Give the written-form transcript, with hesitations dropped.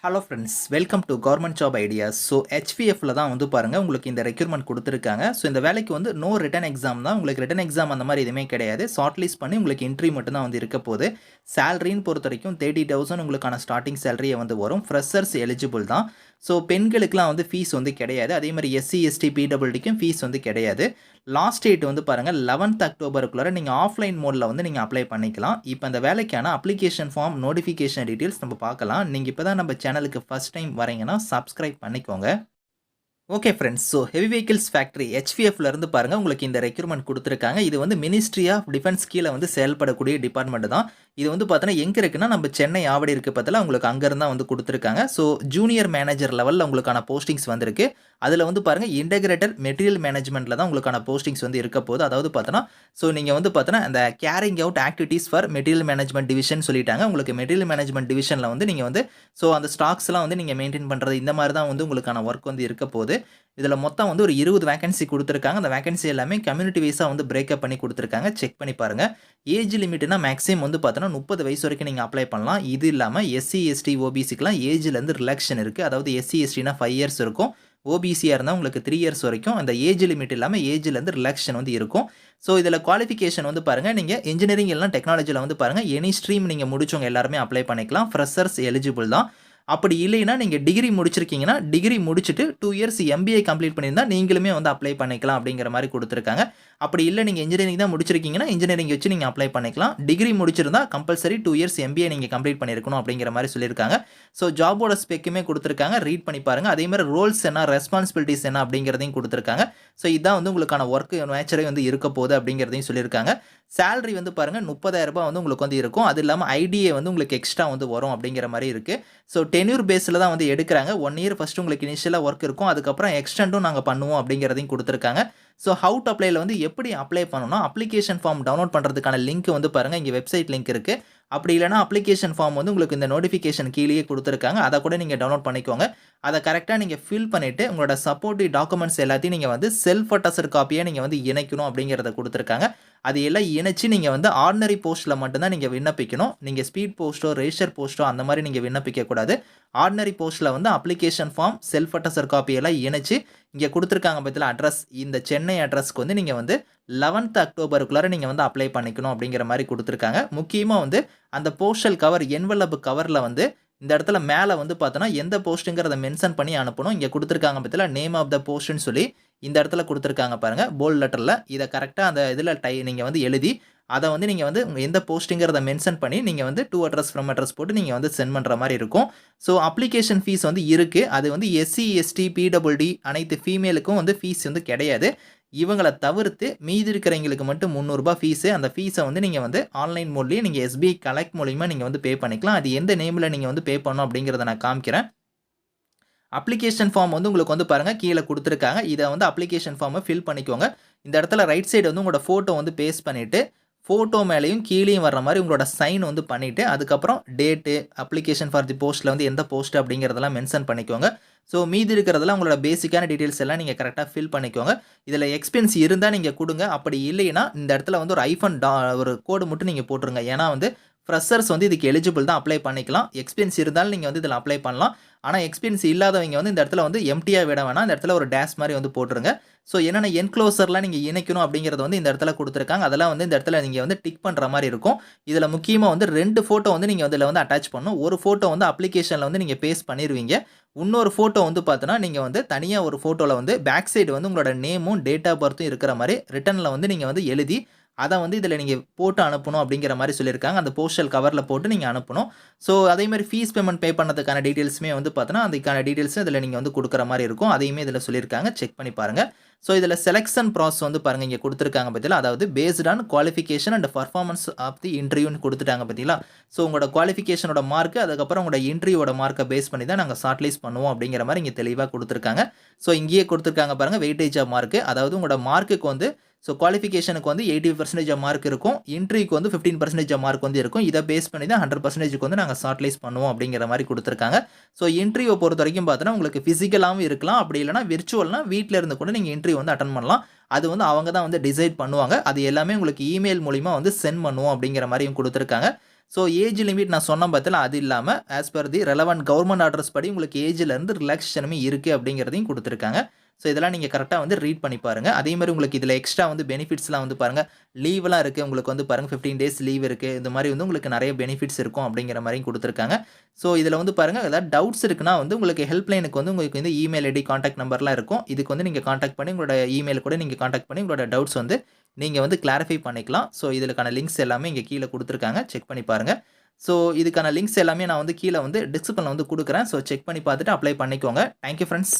Hello friends, welcome to government job ideas. So ஹெச்பிஎஃப்ல தான் வந்து பாருங்கள் உங்களுக்கு இந்த ரெக்யூர்மெண்ட் கொடுத்துருக்காங்க. ஸோ இந்த வேலைக்கு வந்து நோ ரிட்டன் எக்ஸாம் தான். உங்களுக்கு ரிட்டன் எக்ஸாம் அந்த மாதிரி எதுவுமே கிடையாது. ஷார்ட் லிஸ்ட் பண்ணி உங்களுக்கு இன்ட்ரி மட்டும் தான் வந்து இருக்க போகுது. சேலரின்னு பொறுத்த வரைக்கும் 30,000 உங்களுக்கான ஸ்டார்டிங் சேலரியை வந்து வரும். ஃப்ரெஷர்ஸ் எலிஜிபிள் தான். ஸோ பெண்களுக்குலாம் வந்து ஃபீஸ் வந்து கிடையாது. அதே மாதிரி எஸ்சி எஸ்டி பிடபிள்டிக்கும் ஃபீஸ் வந்து கிடையாது. லாஸ்ட் டேட் வந்து பாருங்கள் 11th அக்டோபருக்குள்ளார நீங்கள் ஆஃப்லைன் மோடில் வந்து நீங்கள் அப்ளை பண்ணிக்கலாம். இப்போ அந்த வேலைக்கான அப்ளிகேஷன் ஃபார்ம் நோட்டிஃபிகேஷன் டீட்டெயில்ஸ் நம்ம பார்க்கலாம். நீங்கள் இப்போ தான் நம்ம சேனலுக்கு ஃபஸ்ட் டைம் வரீங்கன்னா சப்ஸ்கிரைப் பண்ணிக்கோங்க. Okay friends, so heavy vehicles factory ஹெச்பிஎஃப்ல இருந்து பாருங்கள் உங்களுக்கு இந்த ரெக்யூர்மெண்ட் கொடுத்துருக்காங்க. இது வந்து மினிஸ்ட்ரி ஆஃப் டிஃபென்ஸ் கீழே வந்து செயல்படக்கூடிய டிபார்ட்மெண்ட் தான். இது வந்து பார்த்தீங்கன்னா எங்கே இருக்குன்னா நம்ம சென்னை ஆவடி இருக்க பற்றில உங்களுக்கு அங்கேருந்து தான் வந்து கொடுத்துருக்காங்க. ஸோ ஜூனியர் மேனேஜர் லெவலில் உங்களுக்கான போஸ்டிங்ஸ் வந்திருக்கு. அதில் வந்து பாருங்கள் இன்டகிரேட்டட் மெட்டீரியல் மேனேஜ்மெண்ட்டில் தான் உங்களுக்கான போஸ்டிங்ஸ் வந்து இருக்க போகுது. அதாவது பார்த்தோன்னா ஸோ நீங்கள் வந்து பார்த்தோன்னா அந்த carrying out activities for material management division சொல்லிட்டாங்க. உங்களுக்கு மெட்டீரியல் மேனேஜ்மெண்ட் டிவிஷனில் வந்து நீங்கள் வந்து ஸோ அந்த ஸ்டாக்ஸ்லாம் வந்து நீங்கள் மெயின்டைன் பண்ணுறது இந்த மாதிரி தான் வந்து உங்களுக்கான ஒர்க் வந்து இருக்க போகுது. இதில் மொத்தம் வந்து ஒரு 20 வேகன்சி கொடுத்துருக்காங்க. அந்த வேகன்சி எல்லாமே கம்யூனிட்டி வைஸாக வந்து பிரேக்கப் பண்ணி கொடுத்துருக்காங்க. செக் பண்ணி பாருங்கள். ஏஜ் லிமிட்னா மேக்ஸிமம் வந்து பார்த்தோன்னா 30 வயசு வரைக்கும் நீங்கள் அப்ளை பண்ணலாம். இது இல்லாமல் எஸ்சி எஸ்டி ஓபிசிக்கெலாம் ஏஜ்லேருந்து ரிலாக்ஷன் இருக்குது. அதாவது எஸ்சி எஸ்டினா 5 இயர்ஸ் இருக்கும். ஓபிசியாக இருந்தால் உங்களுக்கு 3 இயர்ஸ் வரைக்கும் அந்த ஏஜ் லிமிட் இல்லாமல் ஏஜ்லேருந்து ரிலாக்ஷன் வந்து இருக்கும். ஸோ இதில் குவாலிஃபிகேஷன் வந்து பாருங்கள் நீங்கள் இன்ஜினியரிங் இல்லைனா டெக்னாலஜியில் வந்து பாருங்கள் எனி ஸ்ட்ரீம் நீங்கள் முடிச்சவங்க எல்லாருமே அப்ளை பண்ணிக்கலாம். ஃப்ரெஷர்ஸ் எலிஜிபிள் தான். அப்படி இல்லைன்னா நீங்கள் டிகிரி முடிச்சிருக்கீங்கன்னா டிகிரி முடிச்சுட்டு 2 இயர்ஸ் எம்பிஏ கம்ப்ளீட் பண்ணியிருந்தா நீங்களுமே வந்து அப்ளை பண்ணிக்கலாம் அப்படிங்கிற மாதிரி கொடுத்துருக்காங்க. அப்படி இல்லை நீங்கள் இன்ஜினியரிங் தான் முடிச்சிருக்கீங்கன்னா இன்ஜினியரிங் வச்சு நீங்கள் அப்ளை பண்ணிக்கலாம். டிகிரி முடிச்சிருந்தா கம்பல்சரி 2 இயர்ஸ் எம்பிஏ நீங்கள் கம்ப்ளீட் பண்ணியிருக்கணும் அப்படிங்கிற மாதிரி சொல்லியிருக்காங்க. ஸோ ஜாபோட ஸ்பெக்குமே கொடுத்துருக்காங்க. ரீட் பண்ணி பாருங்கள். அதே மாதிரி ரோல்ஸ் என்ன ரெஸ்பான்சிபிலிட்டிஸ் என்ன அப்படிங்கிறதையும் கொடுத்துருக்காங்க. ஸோ இதான் வந்து உங்களுக்கான ஒர்க் நேச்சரே வந்து இருக்க போகுது அப்படிங்கிறதையும் சொல்லியிருக்காங்க. சேலரி வந்து பாருங்கள் 30,000 வந்து உங்களுக்கு வந்து இருக்கும். அது இல்லாமல் ஐடிஏ வந்து உங்களுக்கு எக்ஸ்ட்ரா வந்து வரும் அப்படிங்கிற மாதிரி இருக்குது. ஸோ டென்யூர் பேஸில் தான் வந்து எடுக்கிறாங்க. 1 இயர் ஃபஸ்ட்டு உங்களுக்கு இனிஷியலாக ஒர்க் இருக்கும். அதுக்கப்புறம் எக்ஸ்டெண்டும் நாங்கள் பண்ணுவோம் அப்படிங்கிறதையும் கொடுத்துருக்காங்க. ஸோ ஹவு டு அப்ளைல வந்து எப்படி அப்ளை பண்ணணும்னா அப்ளிகேஷன் ஃபார்ம் டவுன்லோட் பண்ணுறதுக்கான லிங்க் வந்து பாருங்கள் இங்கே வெப்சைட் லிங்க் இருக்குது. அப்படி இல்லைனா அப்ளிகேஷன் ஃபார்ம் வந்து உங்களுக்கு இந்த நோட்டிஃபிகேஷன் கீழேயே கொடுத்துருக்காங்க. அதை கூட நீங்கள் டவுன்லோட் பண்ணிக்கோங்க. அதை கரெக்டாக நீங்கள் ஃபில் பண்ணிவிட்டு உங்களோட சப்போர்ட்டிவ் டாக்குமெண்ட்ஸ் எல்லாத்தையும் நீங்கள் வந்து செல்ஃப் அட்டஸ்டட் காப்பியாக நீங்கள் வந்து இணைக்கணும் அப்படிங்கிறத கொடுத்துருக்காங்க. அது எல்லாம் இணைச்சு நீங்கள் வந்து ஆர்டினரி போஸ்ட்டில் மட்டும்தான் நீங்கள் விண்ணப்பிக்கணும். நீங்கள் ஸ்பீட் போஸ்ட்டோ ரெஜிஸ்டர் போஸ்ட்டோ அந்த மாதிரி நீங்கள் விண்ணப்பிக்கக்கூடாது. ஆர்டினரி போஸ்ட்டில் வந்து அப்ளிகேஷன் ஃபார்ம் செல்ஃப் அட்டஸ்டட் காப்பியெல்லாம் இணைச்சு இங்கே கொடுத்துருக்காங்க பற்றில அட்ரஸ் இந்த சென்னை அட்ரஸ்க்கு வந்து நீங்கள் வந்து 11th அக்டோபருக்குள்ளார நீங்கள் வந்து அப்ளை பண்ணிக்கணும் அப்படிங்கிற மாதிரி கொடுத்துருக்காங்க. முக்கியமாக வந்து அந்த போஸ்டல் கவர் என்வலப் கவரில் வந்து இந்த இடத்துல மேலே வந்து பார்த்தோன்னா எந்த போஸ்ட்டுங்கிறத மென்ஷன் பண்ணி அனுப்பணும். இங்கே கொடுத்துருக்காங்க பற்றில நேம் ஆஃப் த போஸ்ட்னு சொல்லி இந்த இடத்துல கொடுத்துருக்காங்க பாருங்கள் போல்ட் லெட்டரில். இதை கரெக்டாக அந்த இதில் நீங்கள் வந்து எழுதி அதை வந்து நீங்கள் வந்து எந்த போஸ்ட்டுங்கிறத மென்ஷன் பண்ணி நீங்கள் வந்து டு அட்ரஸ் ஃப்ரம் அட்ரஸ் போட்டு நீங்கள் வந்து சென்ட் பண்ணுற மாதிரி இருக்கும். ஸோ அப்ளிகேஷன் ஃபீஸ் வந்து இருக்குது. அது வந்து எஸ்சி எஸ்டி பிடபிள்டி அனைத்து ஃபீமேலுக்கும் வந்து ஃபீஸ் வந்து கிடையாது. இவங்களை தவிர்த்து மீதி இருக்கிறவங்களுக்கு மட்டும் 300 ரூபாய் ஃபீஸு. அந்த ஃபீஸை வந்து நீங்கள் வந்து ஆன்லைன் மோட்லேயே நீங்கள் எஸ்பிஐ கலெக்ட் மூலிமா நீங்கள் வந்து பே பண்ணிக்கலாம். அது எந்த நேமில் நீங்கள் வந்து பே பண்ணணும் அப்படிங்கிறத நான் காமிக்கிறேன். அப்ளிகேஷன் ஃபார்ம் வந்து உங்களுக்கு வந்து பாருங்கள் கீழே கொடுத்துருக்காங்க. இதை வந்து அப்ளிகேஷன் ஃபார்மை ஃபில் பண்ணிக்கோங்க. இந்த இடத்துல ரைட் சைடு வந்து உங்களோட ஃபோட்டோ வந்து பேஸ்ட் பண்ணிவிட்டு ஃபோட்டோ மேலேயும் கீழேயும் வர்ற மாதிரி உங்களோட சைன் வந்து பண்ணிவிட்டு அதுக்கப்புறம் டேட்டு அப்ளிகேஷன் ஃபார் தி போஸ்ட்டில் வந்து எந்த போஸ்ட் அப்படிங்கிறதெல்லாம் மென்ஷன் பண்ணிக்கோங்க. ஸோ மீதி இருக்கிறதெல்லாம் உங்களோட பேசிக்கான டீட்டெயில்ஸ் எல்லாம் நீங்கள் கரெக்டாக ஃபில் பண்ணிக்கோங்க. இதில் எக்ஸ்பென்ஸ் இருந்தால் நீங்கள் கொடுங்க. அப்படி இல்லைன்னா இந்த இடத்துல வந்து ஒரு ஐஃபன் ஒரு கோடு மட்டும் நீங்கள் போட்டுருங்க. ஏன்னா வந்து ஃப்ரெஷர்ஸ் வந்து இதுக்கு எலிஜிபிள் தான் அப்ளை பண்ணிக்கலாம். எக்ஸ்பென்ஸ் இருந்தாலும் நீங்கள் வந்து இதில் அப்ளை பண்ணலாம். ஆனால் எக்ஸ்பென்ஸ் இல்லாதவங்க வந்து இந்த இடத்துல வந்து எம்டியாக விட வேணாம். இந்த இடத்துல ஒரு டேஷ் மாதிரி வந்து போட்டுருங்க. ஸோ என்னென்ன என்க்ளோசர்லாம் நீங்கள் இணைக்கணும் அப்படிங்கிறத வந்து இந்த இடத்துல கொடுத்துருக்காங்க. அதெல்லாம் வந்து இந்த இடத்துல நீங்கள் வந்து டிக் பண்ணுற மாதிரி இருக்கும். இதில் முக்கியமாக வந்து 2 ஃபோட்டோ வந்து நீங்கள் இதில் வந்து அட்டாச் பண்ணணும். ஒரு ஃபோட்டோ வந்து அப்ளிகேஷனில் வந்து நீங்கள் பேஸ்ட் பண்ணிடுவீங்க. இன்னொரு ஃபோட்டோ வந்து பார்த்தோன்னா நீங்கள் வந்து தனியாக ஒரு ஃபோட்டோவில் வந்து பேக் சைடு வந்து உங்களோட நேமும் டேட் ஆஃப் பர்த்தும் இருக்கிற மாதிரி ரிட்டனில் வந்து நீங்கள் வந்து எழுதி அதை வந்து இதில் நீங்கள் போட்டு அனுப்பணும் அப்படிங்கிற மாதிரி சொல்லியிருக்காங்க. அந்த போஸ்டல் கவரில் போட்டு நீங்கள் அனுப்பணும். ஸோ அதேமாதிரி ஃபீஸ் பேமெண்ட் பே பண்ணதுக்கான டீட்டெயில்ஸுமே வந்து பார்த்தோன்னா அதுக்கான டீட்டெயில்ஸும் இதில் நீங்கள் வந்து கொடுக்குற மாதிரி இருக்கும். அதையுமே இதில் சொல்லியிருக்காங்க. செக் பண்ணி பாருங்கள். ஸோ இதில் செலெக்ஷன் ப்ராசஸ் வந்து பாருங்கள் இங்கே கொடுத்துருக்காங்க பார்த்தீங்களா. அதாவது based on qualification and performance of the இன்டர்வியூன்னு கொடுத்துட்டாங்க பார்த்தீங்களா. ஸோ உங்களோட குவாலிஃபிகேஷனோட மார்க்கு அதுக்கப்புறம் உங்களோட இன்டர்வியூவோட மார்க்கை பேஸ் பண்ணி தான் நாங்கள் ஷார்ட் லிஸ்ட் பண்ணுவோம் அப்படிங்கிற மாதிரி இங்கே தெளிவாக கொடுத்துருக்காங்க. ஸோ இங்கேயே கொடுத்துருக்காங்க பாருங்கள் வெயிட்டேஜ் ஆஃப் மார்க்கு. அதாவது உங்களோட மார்க்குக்கு வந்து ஸோ குவாலிஃபிகேஷனுக்கு வந்து 80% மார்க் இருக்கும். இன்டர்வியூக்கு வந்து 15% மார்க் வந்து இருக்கும். இதை பேஸ் பண்ணி தான் 100% வந்து நாங்கள் ஷார்ட் லிஸ்ட் பண்ணுவோம் அப்படிங்கிற மாதிரி கொடுத்துருக்காங்க. ஸோ இன்டர்வியூ பொறுத்த வரைக்கும் பார்த்தோன்னா உங்களுக்கு ஃபிசிக்கலாகவும் இருக்கலாம். அப்படி இல்லைனா விர்ச்சுவல்னா வீட்டில் இருந்து கூட நீங்கள் இன்டர்வியூ வந்து அட்டன் பண்ணலாம். அது வந்து அவங்க தான் வந்து டிசைட் பண்ணுவாங்க. அது எல்லாமே உங்களுக்கு இமெயில் மூலிமா வந்து சென்ட் பண்ணுவோம் அப்படிங்கிற மாதிரியும் கொடுத்துருக்காங்க. ஸோ ஏஜ் லிமிட் நான் சொன்ன பார்த்தீங்களா, அது இல்லாம ஆஸ் பெர் தி ரெலவன்ட் கவர்ன்மென்ட் ஆர்டர்ஸ் படி உங்களுக்கு ஏஜ்லேருந்து ரிலாக்சேஷனுமே இருக்கு அப்படிங்கிறதையும் குடுத்துருக்காங்க. ஸோ இதெல்லாம் நீங்க கரெக்ட்டா வந்து ரீட் பண்ணி பாருங்க. அதே மாரி உங்களுக்கு இதில எக்ஸ்ட்ரா வந்து பெனிஃபிட்ஸ்லாம் வந்து பாருங்க, லீவ்லாம் இருக்கு. உங்களுக்கு வந்து பாருங்க 15 டேஸ் லீவ் இருக்கு. இந்த மாரி வந்து உங்களுக்கு நெறைய பெனிஃபிட்ஸ் இருக்கும் அப்படிங்கிற மாரியும் குடுத்துருக்காங்க. ஸோ இதில வந்து பாருங்க, ஏதாவது டவுட்ஸ் இருக்குன்னா வந்து உங்களுக்கு ஹெல்ப்லைனுக்கு வந்து உங்களுக்கு வந்து இமெயில் ஐடி, கான்டாக்ட் நம்பர்லாம் இருக்கும். இதுக்கு வந்து நீங்க கான்டாக்ட் பண்ணி உங்களோட இமெயில் கூட நீங்க கான்டாக்ட் பண்ணி உங்களோட டவுட்ஸ் வந்து நீங்க வந்து கிளாரிஃபை பண்ணிக்கலாம். ஸோ இதுக்கான லிங்க்ஸ் எல்லாமே இங்க கீழ குடுத்துருக்காங்க. செக் பண்ணி பாருங்க. ஸோ இதுக்கான லிங்க்ஸ் எல்லாமே நான் வந்து கீழ வந்து டிஸ்கிரிப்ஷன்ல வந்து குடுக்குறேன். ஸோ செக் பண்ணி பார்த்துட்டு அப்ளை பண்ணிக்கோங்க. Thank you friends.